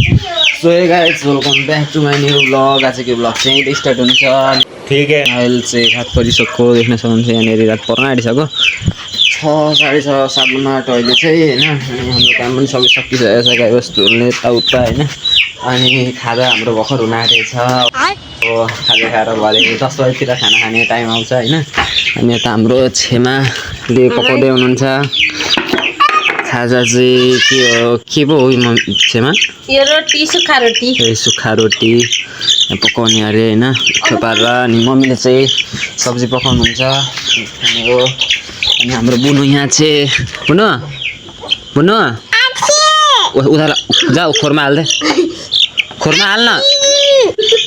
So hey guys welcome back to my new blog. आजको blog चाहिँ start हुन्छ। ठीक है। अहिले चाहिँ रात परिसक्यो, देख्न सक्नुहुन्छ यहाँनिर रात पर्न आँटिसक्यो। 6 साढे 6 7 आँट अहिले चाहिँ होइन। अनि हाम्रो काम पनि सबै सकिसकेको छ, गाईबस्तुहरूले यताउता होइन। अनि खाजा हाम्रो भर्खर हुन आँटेको छ। अब खाजा खाएर भरे 10 बजीतिर खाना खाने टाइम आउँछ होइन। अनि यता हाम्रो छेमाले पकाउँदै हुनुहुन्छ। खाजा चाहिँ के पो हो छेमा? यो रोटी सुक्खा रोटी। ए सुक्खा रोटी पकाउने अरे होइन, मिठो पारेर। अनि मम्मीले चाहिँ सब्जी पकाउनुहुन्छ खाने हो। अनि हाम्रो बुनु यहाँ चाहिँ बुनु उता जाऊ खोरमा हाल्दै, खोरमा हाल्न।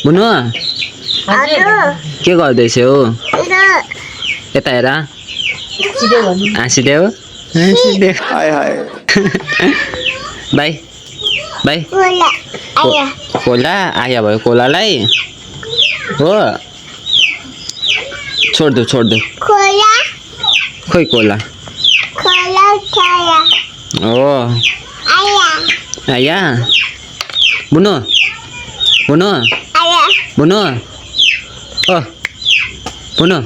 बुनु के गर्दैछ हो? यता हेर हाँसिदेऊ बाई बाई। कोला आया भयो, कोलालाई हो छोडिदेऊ खोइ कोला हो आया। बुनु बुनु बुनु ओ बुनु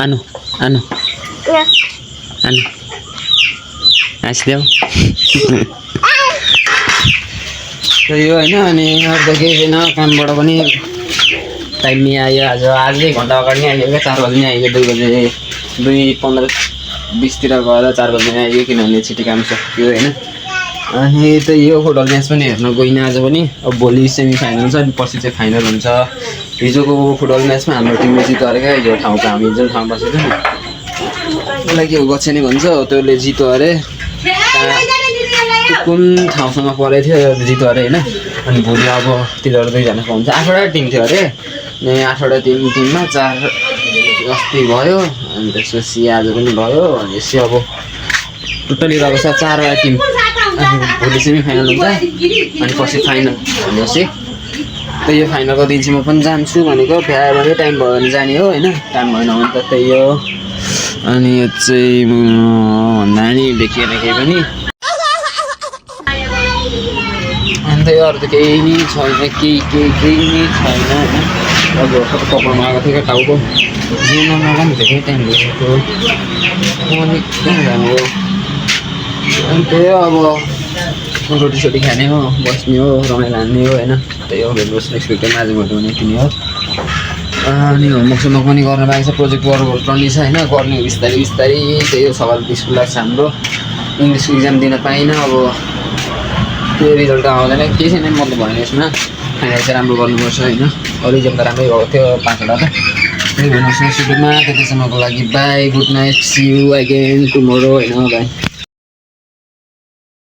आनु आनु आनु हाँसिदेऊ यो होइन। अनि अरू त केही छैन, कामबाट पनि टाइममै आयो। आज 1 घन्टा अगाडि नै आइयो क्या, 4 बजी नै आइयो। 2 बजे 2:15-20तिर गएर 4 बजी नै आइयो, किनभने छिटो काम सक्यो होइन। अनि त यो फुटबल म्याच पनि हेर्न गइनँ आज पनि। अब भोलि सेमी फाइनल छ, अनि पर्सि चाहिँ फाइनल हुन्छ। हिजोको फुटबल म्याचमा हाम्रो टिमले जित्यो अरे क्या। यो ठाउँको हामी जुन ठाउँ बसेको नि त्यसलाई के हो गच्छेनी भन्छ, त्यसले जित्यो अरे। कुन ठाउँसँग परेको थियो जित्यो अरे होइन। अनि भोलि अब तिनीहरू 2जनाको हुन्छ। 8वटा टिम थियो अरे। अनि 8वटा टिममा 4 अस्ति भयो, अनि त्यसपछि आज पनि भयो। अनि यसो अब टोटली रहेको छ 4वटा टिम। अनि भोलि सेमी फाइनल हुन्छ, अनि पछि फाइनल भनेपछि त यो फाइनलको दिन चाहिँ म पनि जान्छु भनेको। भ्यायो भने टाइम भयो भने जाने हो होइन, टाइम भएन भने त त्यही हो। अनि यो चाहिँ भन्दा नि देखिएन केही पनि। अन्त यो अरू त केही नै छैन, केही नै छैन होइन। अब पकाउनु आएको थियो क्या टाउको जिउन नगम धेरै टाइम भइसक्यो। अनि कहाँ जाने हो? अनि त्यही हो, अब रोटी खाने हो, बस्ने हो, रमाइलो हान्ने हो होइन। त्यही हो भेट बस्ने नेक्स्ट आज भोलि भने यति नै हो। अनि होमवर्क पनि गर्न बाँकी छ, प्रोजेक्ट वर्कहरू पनि छ होइन, गर्ने हो बिस्तारै। त्यही हो सवाल स्कुल लाग्छ हाम्रो। इङ्ग्लिसको इक्जाम दिन पाइनँ, अब त्यो रिजल्ट आउँदैन, केही छैन मतलब भएन यसमा। फाइनल चाहिँ राम्रो गर्नुपर्छ होइन। अरू इक्जाम त राम्रै भएको थियो 5वटा त। त्यही भन्नुहोस् न सुरुमा। त्यतिसम्मको लागि bye, good night, see you again tomorrow होइन बाई।